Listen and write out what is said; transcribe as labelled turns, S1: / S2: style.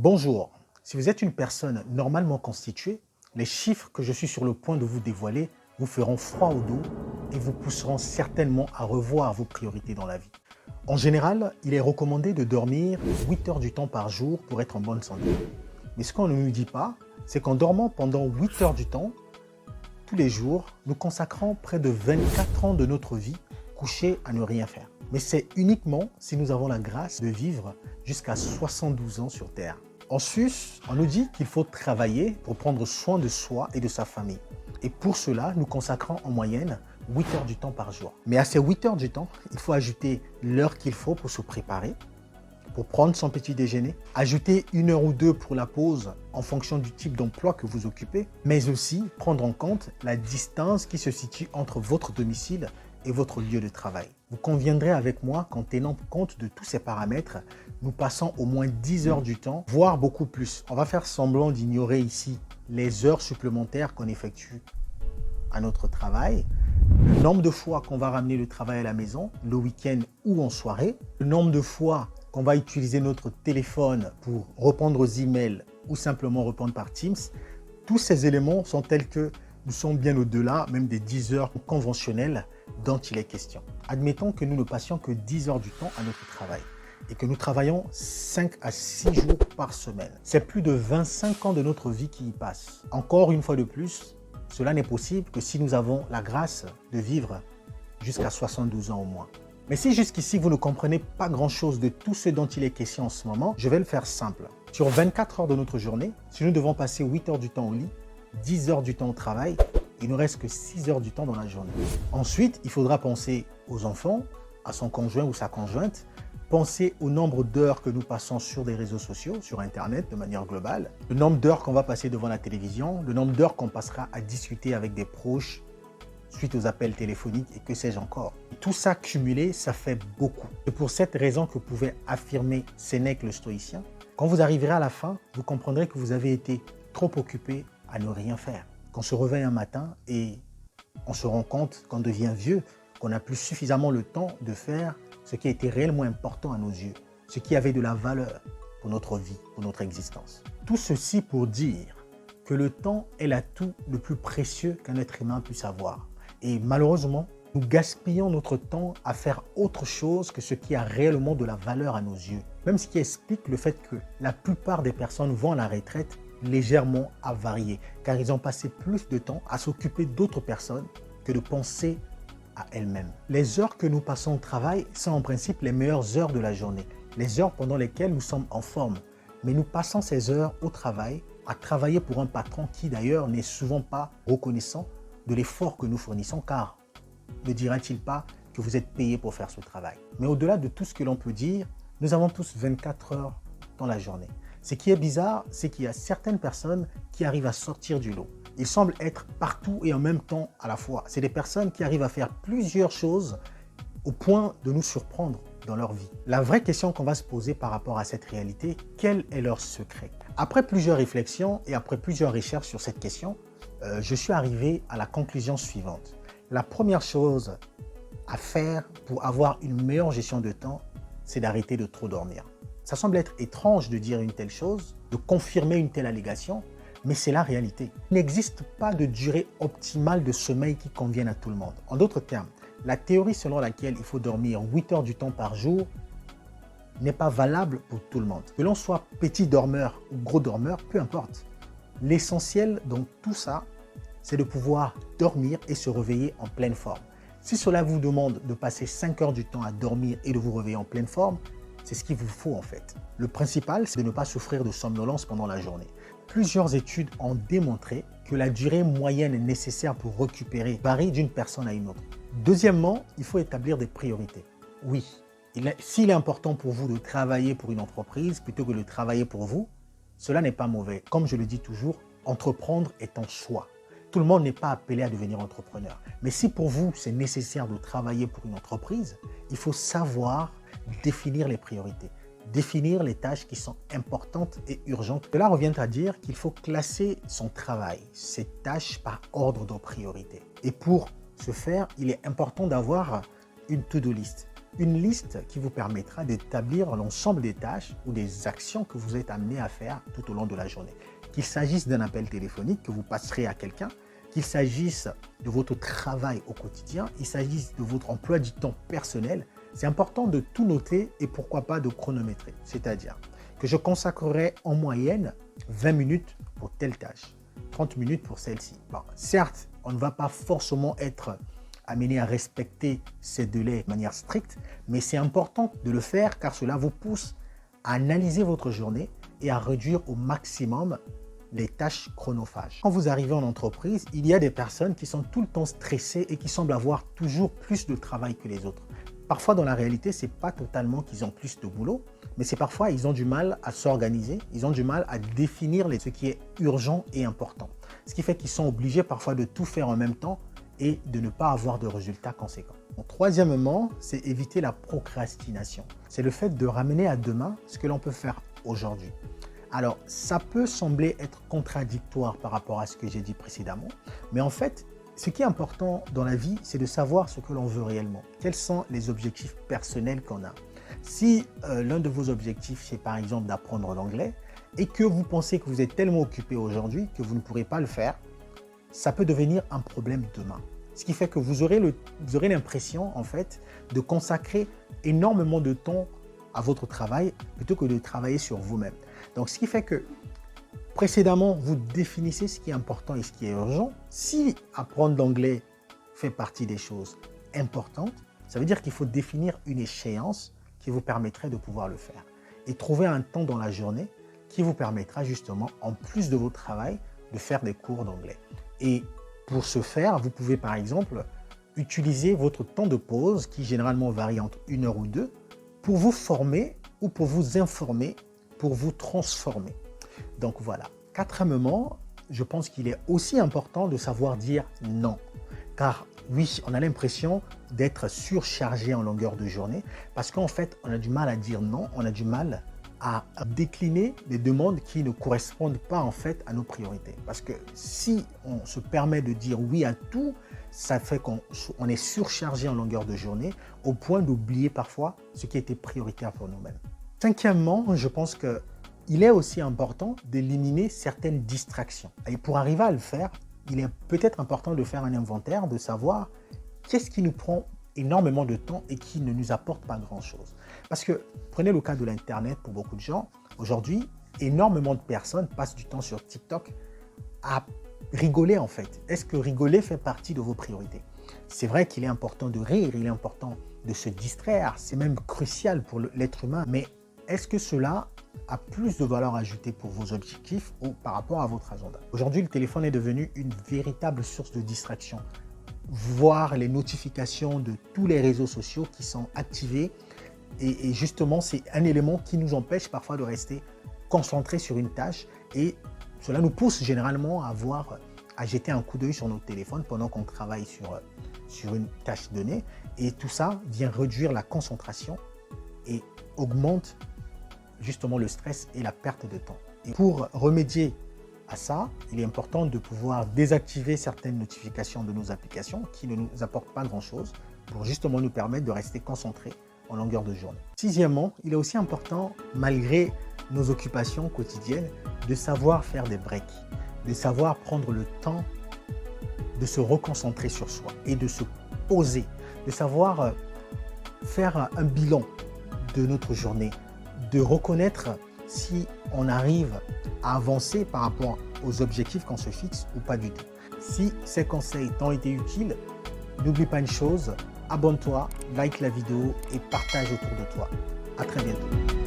S1: Bonjour, si vous êtes une personne normalement constituée, les chiffres que je suis sur le point de vous dévoiler vous feront froid au dos et vous pousseront certainement à revoir vos priorités dans la vie. En général, il est recommandé de dormir 8 heures du temps par jour pour être en bonne santé. Mais ce qu'on ne nous dit pas, c'est qu'en dormant pendant 8 heures du temps, tous les jours, nous consacrons près de 24 ans de notre vie couchés à ne rien faire. Mais c'est uniquement si nous avons la grâce de vivre jusqu'à 72 ans sur Terre. En sus, on nous dit qu'il faut travailler pour prendre soin de soi et de sa famille. Et pour cela, nous consacrons en moyenne 8 heures du temps par jour. Mais à ces 8 heures du temps, il faut ajouter l'heure qu'il faut pour se préparer, pour prendre son petit déjeuner, ajouter 1 heure ou 2 pour la pause en fonction du type d'emploi que vous occupez, mais aussi prendre en compte la distance qui se situe entre votre domicile et votre lieu de travail. Vous conviendrez avec moi qu'en tenant compte de tous ces paramètres, nous passons au moins 10 heures du temps, voire beaucoup plus. On va faire semblant d'ignorer ici les heures supplémentaires qu'on effectue à notre travail, le nombre de fois qu'on va ramener le travail à la maison, le week-end ou en soirée, le nombre de fois qu'on va utiliser notre téléphone pour répondre aux emails ou simplement répondre par Teams. Tous ces éléments sont tels que nous sommes bien au-delà même des 10 heures conventionnelles dont il est question. Admettons que nous ne passions que 10 heures du temps à notre travail et que nous travaillons 5 à 6 jours par semaine. C'est plus de 25 ans de notre vie qui y passent. Encore une fois de plus, cela n'est possible que si nous avons la grâce de vivre jusqu'à 72 ans au moins. Mais si jusqu'ici vous ne comprenez pas grand-chose de tout ce dont il est question en ce moment, je vais le faire simple. Sur 24 heures de notre journée, si nous devons passer 8 heures du temps au lit, 10 heures du temps au travail, il ne reste que 6 heures du temps dans la journée. Ensuite, il faudra penser aux enfants, à son conjoint ou sa conjointe, penser au nombre d'heures que nous passons sur des réseaux sociaux, sur Internet de manière globale, le nombre d'heures qu'on va passer devant la télévision, le nombre d'heures qu'on passera à discuter avec des proches suite aux appels téléphoniques et que sais-je encore. Tout ça cumulé, ça fait beaucoup. C'est pour cette raison que pouvait affirmer Sénèque le stoïcien. Quand vous arriverez à la fin, vous comprendrez que vous avez été trop occupé à ne rien faire. Qu'on se réveille un matin et on se rend compte qu'on devient vieux, qu'on n'a plus suffisamment le temps de faire ce qui était réellement important à nos yeux, ce qui avait de la valeur pour notre vie, pour notre existence. Tout ceci pour dire que le temps est l'atout le plus précieux qu'un être humain puisse avoir. Et malheureusement, nous gaspillons notre temps à faire autre chose que ce qui a réellement de la valeur à nos yeux. Même ce qui explique le fait que la plupart des personnes vont à la retraite légèrement avariées, car ils ont passé plus de temps à s'occuper d'autres personnes que de penser à elles-mêmes. Les heures que nous passons au travail sont en principe les meilleures heures de la journée, les heures pendant lesquelles nous sommes en forme. Mais nous passons ces heures au travail, à travailler pour un patron qui d'ailleurs n'est souvent pas reconnaissant de l'effort que nous fournissons, car ne dira-t-il pas que vous êtes payé pour faire ce travail? Mais au-delà de tout ce que l'on peut dire, nous avons tous 24 heures dans la journée. Ce qui est bizarre, c'est qu'il y a certaines personnes qui arrivent à sortir du lot. Ils semblent être partout et en même temps à la fois. C'est des personnes qui arrivent à faire plusieurs choses au point de nous surprendre dans leur vie. La vraie question qu'on va se poser par rapport à cette réalité, quel est leur secret? Après plusieurs réflexions et après plusieurs recherches sur cette question, je suis arrivé à la conclusion suivante. La première chose à faire pour avoir une meilleure gestion de temps, c'est d'arrêter de trop dormir. Ça semble être étrange de dire une telle chose, de confirmer une telle allégation, mais c'est la réalité. Il n'existe pas de durée optimale de sommeil qui convienne à tout le monde. En d'autres termes, la théorie selon laquelle il faut dormir 8 heures du temps par jour n'est pas valable pour tout le monde. Que l'on soit petit dormeur ou gros dormeur, peu importe. L'essentiel dans tout ça, c'est de pouvoir dormir et se réveiller en pleine forme. Si cela vous demande de passer 5 heures du temps à dormir et de vous réveiller en pleine forme, c'est ce qu'il vous faut en fait. Le principal, c'est de ne pas souffrir de somnolence pendant la journée. Plusieurs études ont démontré que la durée moyenne nécessaire pour récupérer varie d'une personne à une autre. Deuxièmement, il faut établir des priorités. Oui, s'il est important pour vous de travailler pour une entreprise plutôt que de travailler pour vous, cela n'est pas mauvais. Comme je le dis toujours, entreprendre est un choix. Tout le monde n'est pas appelé à devenir entrepreneur. Mais si pour vous, c'est nécessaire de travailler pour une entreprise, il faut savoir définir les priorités, définir les tâches qui sont importantes et urgentes. Cela revient à dire qu'il faut classer son travail, ses tâches par ordre de priorité. Et pour ce faire, il est important d'avoir une to-do list. Une liste qui vous permettra d'établir l'ensemble des tâches ou des actions que vous êtes amené à faire tout au long de la journée. Qu'il s'agisse d'un appel téléphonique que vous passerez à quelqu'un, qu'il s'agisse de votre travail au quotidien, il s'agisse de votre emploi du temps personnel, c'est important de tout noter et pourquoi pas de chronométrer. C'est-à-dire que je consacrerai en moyenne 20 minutes pour telle tâche, 30 minutes pour celle-ci. Bon, certes, on ne va pas forcément être amené à respecter ces délais de manière stricte, mais c'est important de le faire car cela vous pousse à analyser votre journée et à réduire au maximum les tâches chronophages. Quand vous arrivez en entreprise, il y a des personnes qui sont tout le temps stressées et qui semblent avoir toujours plus de travail que les autres. Parfois, dans la réalité, ce n'est pas totalement qu'ils ont plus de boulot, mais c'est parfois ils ont du mal à s'organiser, ils ont du mal à définir ce qui est urgent et important. Ce qui fait qu'ils sont obligés parfois de tout faire en même temps et de ne pas avoir de résultats conséquents. Troisièmement, c'est éviter la procrastination. C'est le fait de ramener à demain ce que l'on peut faire aujourd'hui. Alors, ça peut sembler être contradictoire par rapport à ce que j'ai dit précédemment, mais en fait, ce qui est important dans la vie, c'est de savoir ce que l'on veut réellement. Quels sont les objectifs personnels qu'on a? Si l'un de vos objectifs, c'est par exemple d'apprendre l'anglais et que vous pensez que vous êtes tellement occupé aujourd'hui que vous ne pourrez pas le faire, ça peut devenir un problème demain. Ce qui fait que vous aurez l'impression en fait de consacrer énormément de temps à votre travail plutôt que de travailler sur vous-même. Donc ce qui fait que précédemment, vous définissez ce qui est important et ce qui est urgent. Si apprendre l'anglais fait partie des choses importantes, ça veut dire qu'il faut définir une échéance qui vous permettrait de pouvoir le faire. Et trouver un temps dans la journée qui vous permettra justement, en plus de votre travail, de faire des cours d'anglais. Et pour ce faire, vous pouvez par exemple utiliser votre temps de pause qui généralement varie entre 1 heure ou 2 pour vous former ou pour vous informer, pour vous transformer. Donc voilà. Quatrièmement, je pense qu'il est aussi important de savoir dire non. Car oui, on a l'impression d'être surchargé en longueur de journée parce qu'en fait, on a du mal à dire non, on a du mal à décliner des demandes qui ne correspondent pas en fait à nos priorités. Parce que si on se permet de dire oui à tout, ça fait qu'on est surchargé en longueur de journée au point d'oublier parfois ce qui était prioritaire pour nous-mêmes. Cinquièmement, je pense qu'il est aussi important d'éliminer certaines distractions. Et pour arriver à le faire, il est peut-être important de faire un inventaire, de savoir qu'est-ce qui nous prend énormément de temps et qui ne nous apporte pas grand-chose. Parce que, prenez le cas de l'Internet pour beaucoup de gens, aujourd'hui, énormément de personnes passent du temps sur TikTok à rigoler en fait. Est-ce que rigoler fait partie de vos priorités? C'est vrai qu'il est important de rire, il est important de se distraire, c'est même crucial pour l'être humain, mais est-ce que cela a plus de valeur ajoutée pour vos objectifs ou par rapport à votre agenda? Aujourd'hui, le téléphone est devenu une véritable source de distraction. Voir les notifications de tous les réseaux sociaux qui sont activés et justement, c'est un élément qui nous empêche parfois de rester concentrés sur une tâche et cela nous pousse généralement à jeter un coup d'œil sur notre téléphone pendant qu'on travaille sur une tâche donnée et tout ça vient réduire la concentration et augmente justement le stress et la perte de temps. Et pour remédier à ça, il est important de pouvoir désactiver certaines notifications de nos applications qui ne nous apportent pas grand-chose pour justement nous permettre de rester concentrés en longueur de journée. Sixièmement, il est aussi important, malgré nos occupations quotidiennes, de savoir faire des breaks, de savoir prendre le temps de se reconcentrer sur soi et de se poser, de savoir faire un bilan de notre journée, de reconnaître si on arrive à avancer par rapport aux objectifs qu'on se fixe ou pas du tout. Si ces conseils t'ont été utiles, n'oublie pas une chose, abonne-toi, like la vidéo et partage autour de toi. À très bientôt.